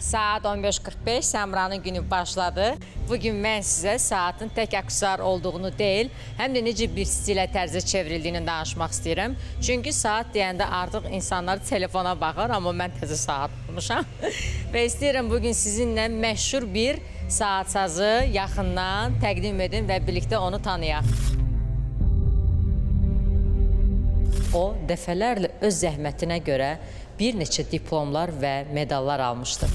Saat 15:45 Səmranın günü başladı. Bugün mən sizə saatın tək aksessuar olduğunu deyil, həm də necə bir stilə tərzə çevrildiğini danışmaq istəyirəm. Çünki saat deyəndə artıq insanlar telefona baxır, amma mən təzə saat bulmuşam. Və istəyirəm bugün sizinlə məşhur bir saatsazı yaxından təqdim edin və birlikdə onu tanıyaq. O, dəfələrlə öz zəhmətinə görə bir neçə diplomlar və medallar almışdır.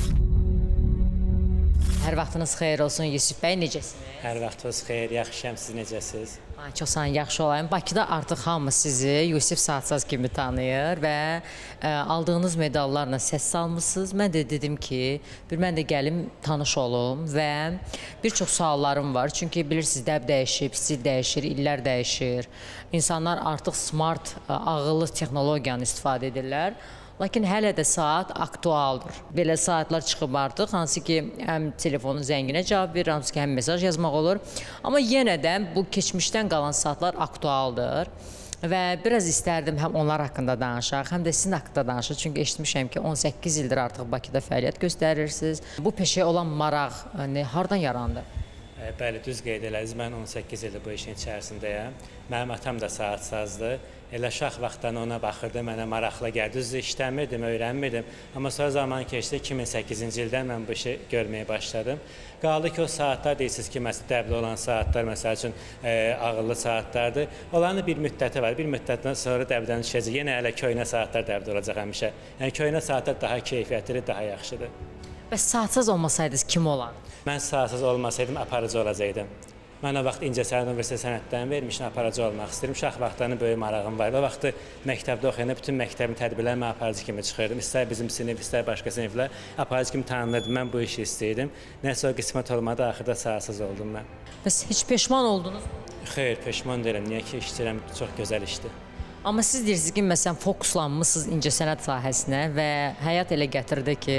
Hər vaxtınız xeyir olsun Yusif bəy, necəsiniz? Hər vaxtınız xeyir, yaxşıyam, siz necəsiniz? Çox sağ olun, yaxşı olayım. Bakıda artıq hamı sizi Yusif Saatsaz kimi tanıyır və aldığınız medallarla səs salmışsınız. Mən də dedim ki, mən də gəlim tanış olum və bir çox suallarım var. Çünki bilirsiniz, dəb dəyişib, stil dəyişir, illər dəyişir. İnsanlar artıq smart, ağıllı texnologiyanı istifadə edirlər. Lakin hələ də saat aktualdır. Belə saatlar çıxıb artıq, hansı ki, həm telefonun zənginə cavab verir, hansı ki, həm mesaj yazmaq olur. Amma yenə də bu keçmişdən qalan saatlar aktualdır. Və biraz istərdim həm onlar haqqında danışaq, həm də sizin haqqında danışaq. Çünki eşitmişəm ki, 18 ildir artıq Bakıda fəaliyyət göstərirsiniz. Bu peşəyə olan maraq hardan yarandı? Bəli, düz qeyd elədiniz. Mən 18 ildir bu işin içərisindəyəm. Mənim atam da saatsazdır. Elə uşaq vaxtdan ona baxırdı, mənə maraqlı gəldi. Düzdür, işləmirdim, öyrənmirdim. Amma sonra zaman keçdi, 2008-ci ildən mən bu işi görməyə başladım. Qaldı ki, o saatlar deyirsiniz ki, dəbli olan saatlar, məsəl üçün ağıllı saatlardır. Olanın bir müddəti var, bir müddətdən sonra dəbdən düşəcək. Yenə hələ köynə saatlar dəbdə olacaq həmişə. Yəni, köynə saatlar daha keyfiyyətlidir, daha yaxşıdır. Bəs saatsaz olmasaydınız kim olardı? Mən saatsaz olmasaydım, aparıcı olacaqdım. Mən o vaxt İncəsənət Universitet sənətlərini vermişdim, aparıcı olmaq istəyirdim. Uşaq vaxtlarının böyük marağım var. O vaxtı məktəbdə oxuyanda bütün məktəbin tədbirlərini mən aparıcı kimi çıxırdım. İstər bizim sinif, istər başqa siniflər aparıcı kimi tanınırdım. Mən bu işi istəyirdim. Nəsə o qismət olmadı, axırda saatsaz oldum mən. Bəs heç peşman oldunuz mu? Xeyr, peşman deyiləm. Niyə ki, işləyirəm, çox gözəl işdir. Amma siz deyirsiniz ki, məsələn, fokuslanmışsınız incəsənət sahəsinə və həyat elə gətirdi ki,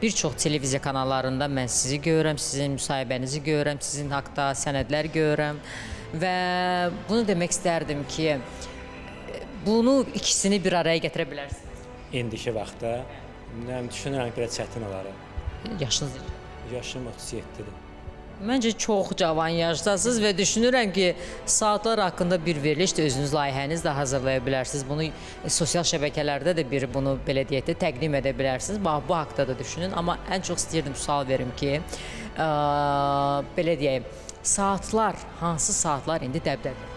bir çox televiziya kanallarında mən sizi görürəm, sizin müsahibənizi görürəm, sizin haqda sənədlər görürəm və bunu demək istərdim ki, bunu ikisini bir araya gətirə bilərsiniz. İndiki vaxtda düşünürəm ki, biraz çətin olarım. Yaşınız necə? Yaşım 37-dir. Məncə çox cavan yaşdasınız və düşünürəm ki, saatlar haqqında bir veriliş də özünüz layihəniz də hazırlaya bilərsiniz. Bunu sosial şəbəkələrdə də bunu belə deyək də təqdim edə bilərsiniz. Bu haqda da düşünün. Amma ən çox istəyirdim sual verim ki, belə deyək, saatlar, hansı saatlar indi dəbdədir?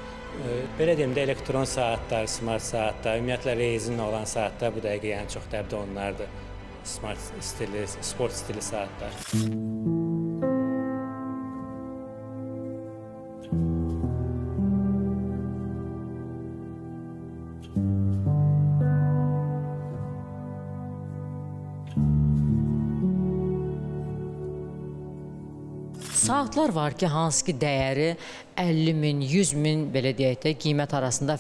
Belə deyim də, elektron saatlar, smart saatlar, ümumiyyətlə rezin olan saatlar bu dəqiqə yəni çox dəbdə onlardır. Smart stili, sport stili saatlar. Saatlar var ki, hansı ki dəyəri 50 min, 100 min belə deyək də qiymət arasında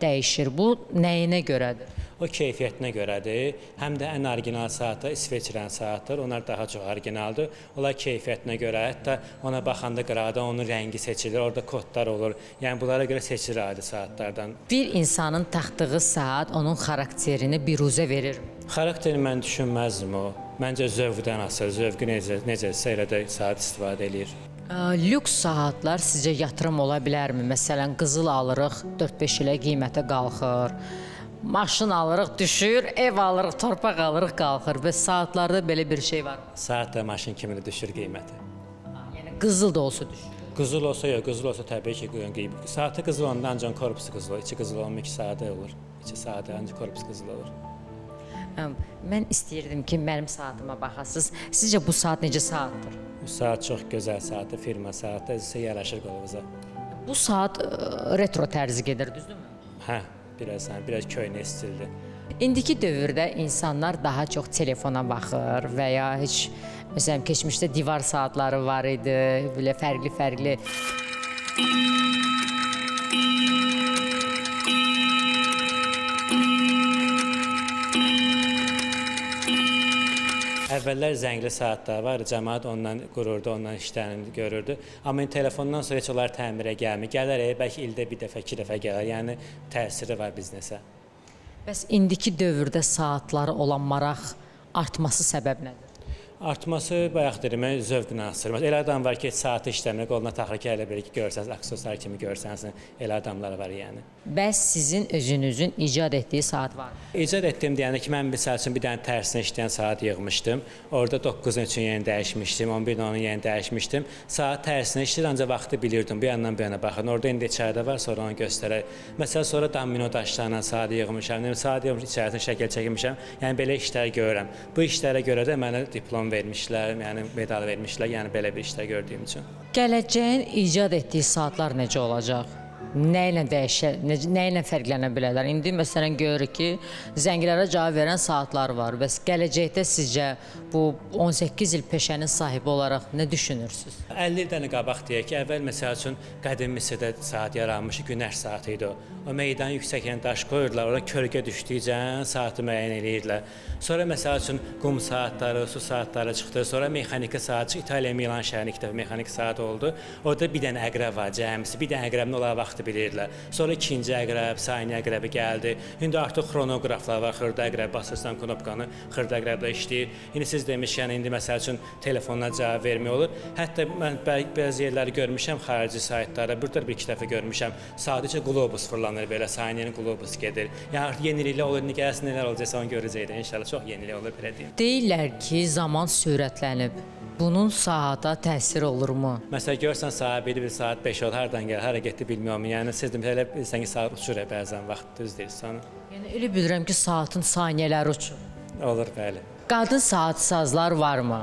dəyişir. Bu nəyinə görədir? O keyfiyyətinə görədir. Həm də ən orijinal saatlar İsveçrənin saatlar. Onlar daha çox orijinaldır. Onlar keyfiyyətinə görə, hətta ona baxanda qıraqda onun rəngi seçilir, orada kodlar olur. Yəni bunlara görə seçilir adi saatlardan. Bir insanın taxdığı saat onun xarakterini biruzə verir. Xarakteri mən düşünməzdim o. Məncə zövqdən asır. Zövqü necəsə elə də saat istifadə eləyir. Lüks saatlar sizcə yatırım ola bilərmi? Məsələn, qızıl alırıq, 4-5 ilə qiymətə qalxır. Maşın alırıq, düşür, ev alırıq, torpaq alırıq, qalxır və saatlarda belə bir şey var. Saat da maşın kimi düşür qiyməti. Yəni qızıl da olsa düşür. Qızıl olsa yox, qızıl olsa təbii ki, qiymət. Saatı qızıl olanda ancaq korpusu qızıl olur. İçi qızıl olmur, 2 sadə olur. 2 sadə ancaq korpus qızıl olur. Mən istəyirdim ki, mənim saatıma baxasınız. Sizcə bu saat necə saatdır? Bu saat çox gözəl saatdır, firma saatdır, sizə yaraşır qolunuza. Bu saat retro tərzi gedir, düzdürmü? Hə, biraz köynə stildir. İndiki dövrdə insanlar daha çox telefona baxır və ya heç, məsələn, keçmişdə divar saatları var idi, belə fərqli-fərqli. Əvvəllər zəngli saatlar var, cəmaət ondan qururdu, ondan işlərini görürdü. Amma telefondan sonra heç onlar təmirə gəlmir. Gələr, bəlkə ildə bir dəfə, 2 dəfə gələr. Yəni təsiri var biznesə. Bəs indiki dövrdə saatlara olan maraq artması səbəb nədir? Artması bayaq dedim, zövqlə asılır. Elə adam var ki, saatı işləmir, qoluna taxır ki, elə belə ki, görsəniz, aksesuar kimi görsəniz, elə adamlar var yəni. Bəs sizin özünüzün icad etdiyi saat var mı? İcad etdim deyəndə ki, mən misal üçün bir dənə tərsinə işləyən saat yığmışdım. Orada 9-un üçün yeni dəyişmişdim, 11-in onun yeni dəyişmişdim. Saat tərsinə işləyir, ancaq vaxtı bilirdim. Bir yandan bir yana baxın. Orada indi içəridə var, sonra onu göstərək. Məsələn, sonra domino daşlarla saat yığmışam, saat yığmış, içərisində şəkil çəkmişəm. Yəni belə işlər görürəm. Bu işlərə görə də mənə diplom vermişlər, yəni medal vermişlər, yəni belə bir işlər gördüyüm üçün. Gələcəyin icad etdiyi saatlar necə olacaq? Nə ilə dəyişər, nə ilə fərqlənə bilərlər? İndi məsələn görürük ki, zənglərə cavab verən saatlar var. Bəs gələcəkdə sizcə bu 18 il peşənin sahibi olaraq nə düşünürsünüz? 50 ildən qabaq deyək ki, əvvəl məsəl üçün qədim Misirdə saat yaranmış, günəş saatı idi o. O meydan yüksəkən daş qoyurdular, ora kölgə düşdükcə saatı müəyyən edirdilər. Sonra məsəl üçün qum saatları, su saatları çıxdı. Sonra mexaniki saat çıxdı. İtaliya Milan şəhərində 2 dəfə mexaniki saat oldu. Orada bir dənə əqrəb var, cəmisi. Bir dənə əqrəbin olaraq vaxtı bilirdilər. Sonra ikinci əqrəb, saniyə əqrəbi gəldi. İndi artıq xronoqraflar var, xırda əqrəb basırsan knopkanı, xırda əqrəblə işləyir. İndi siz demişkən, indi məsəl üçün telefonla cavab vermək olur. Hətta mən bəzi yerləri görmüşəm xarici saytlarda. Burada bir-iki dəfə görmüşəm. Sadəcə qlobus fırlanır belə, saniyənin qlobus gedir. Yəni artıq yeniliklər olur, indi gəlsin nələr olacaqsa onu görəcəkdir. İnşallah çox yenilik olur belə deyim. Deyirlər ki, zaman sürətlənib. Bunun saata təsiri olurmu? Məsələn, görsən saat 1, saat 5 olur, hardan gəlir, hara getdi bilmirəm. Yəni siz də elə bilsən ki, saat uçur bəzən vaxt düz deyirsən. Yəni elə bilirəm ki, saatın saniyələri uçur. Olur, bəli. Qadın saatsazlar varmı?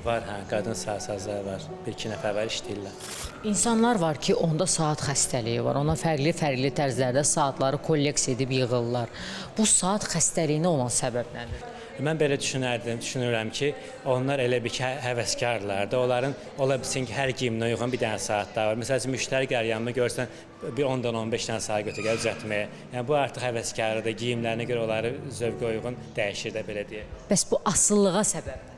Var, hə, qadın saatsazlar var. 1-2 nəfər var işləyirlər. İnsanlar var ki, onda saat xəstəliyi var. Ona fərqli tərzlərdə saatları kolleksiya edib yığırlar. Bu saat xəstəliyinə olan səbəb nədir? Mən belə düşünürəm ki, onlar elə bir ki, həvəskarlardır. Onların ola bilsin ki, hər geyimə uyğun bir dənə saatlar var. Məsələn, müştəri gəlir yanıma görsən, bir 10-dan 15 dənə saat götürür düzəltməyə. Yəni bu artıq həvəskarlıdır. Geyimlərinə görə onları zövqə uyğun dəyişir də belə deyək. Bəs bu asılılığa səbəb?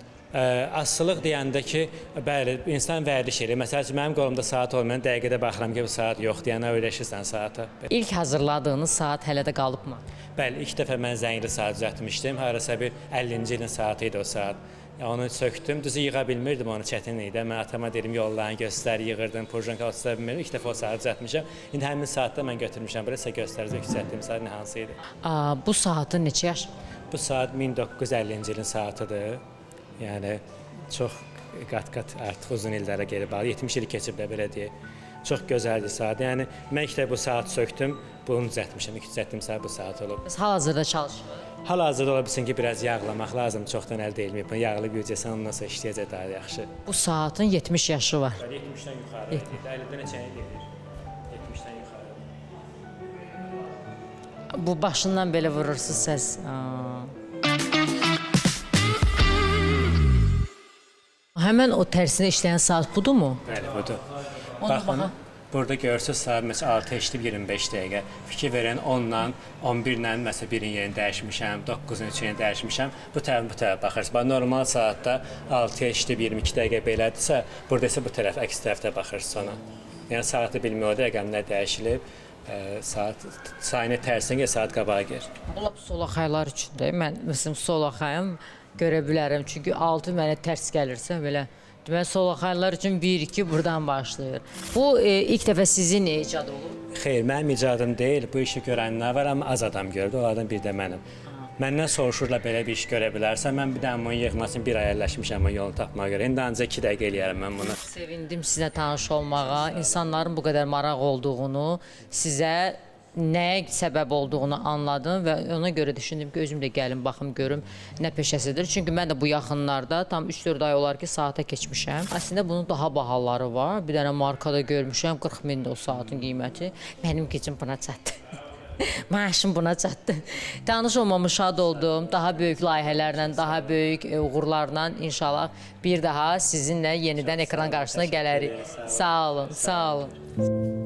Asılılıq deyəndə ki, bəli, insan vərdiş edir. Məsələn, mənim qolumda saat olmayan dəqiqədə baxıram ki, bu saat yoxdur, yəni öyrəşirsən saata. İlk hazırladığınız saat hələ də qalıbmı? Bəli, ilk dəfə mən zəngli saat düzəltmişdim. Harasa bir 50-ci ilin saatı idi o saat. Onu söktüm, düzü yığa bilmirdim, onu çətin idi. Mən atama dedim, yollarını göstər, yığırdım, purjanka otuza bilmirdim. İlk dəfə o saat düzəltmişəm. İndi həmin saatda mən götürmüşəm, belə sizə göstərəcək düzəltdiyim saat nə hansı idi. Bu saatın neçə yaşı var? Bu saat 1950-ci ilin saatıdır. Yəni çox qat-qat artıq uzun illərə geri bağlı. 70 il keçib də belə deyək. Çox gözəldir saat. Yəni mən ilk də bu saat söktüm, bunu düzəltmişəm. İlk düzəltdiyim saat bu saat olub. Bəs hal-hazırda çalışır? Hal-hazırda ola bilsin ki, biraz yağlamaq lazım. Çoxdan əldə edilməyib. Yağlı görəcəksən, ondan sonra işləyəcək daha yaxşı. Bu saatin 70 yaşı var. 70-dən yuxarı. 50-dən neçəyə gedir? 70-dən yuxarı. Bu başından belə vurursunuz səs. Həmən o tərsinə işləyən saat budurmu? Bəli, budur. Baxın, burada görürsünüz saat məsələn 6:25 dəqiqə. Fikir verən 10-dan 11-lə məsələn birin yerini dəyişmişəm, 9-un üçün yerini dəyişmişəm. Bu tərəfə baxırsınız. Bax normal saatda 6:22 dəqiqə belədirsə, burada isə bu tərəf əks tərəfdə baxırsınız ona. Yəni saatı bilmir, rəqəmlər dəyişilib. Saat saniyə tərsinə saat qabağa gəlir. Bu solaxaylar üçün də mən məsələn solaxayım görə bilərəm. Çünki 6 mənə tərs gəlirsə belə deməli solaxaylar üçün 1-2 buradan başlayır. Bu ilk dəfə sizin icad olur? Xeyr, mənim icadım deyil. Bu işi görənlər var, amma az adam gördü. Onlardan biri də mənim. Məndən soruşurlar belə bir iş görə bilərsən. Mən bir dənə bunun yığmasını bir ay əlləşmişəm yolunu tapmağa görə. İndi ancaq 2 dəqiqə eləyərəm mən bunu. Sevindim sizlə tanış olmağa, insanların bu qədər maraq olduğunu, sizə nəyə səbəb olduğunu anladım və ona görə düşündüm ki, özüm də gəlim, baxım, görüm nə peşəsidir. Çünki mən də bu yaxınlarda tam 3-4 ay olar ki, saata keçmişəm. Əslində bunun daha bahaları var. Bir dənə markada görmüşəm, 40 mindir o saatın qiyməti. Mənim gücüm buna çatdı. Maaşım buna çatdı. Tanış olmamı şad oldum. Daha böyük layihələrlə, daha böyük uğurlarla inşallah bir daha sizinlə yenidən ekran qarşısına gələrik. Sağ olun, sağ olun.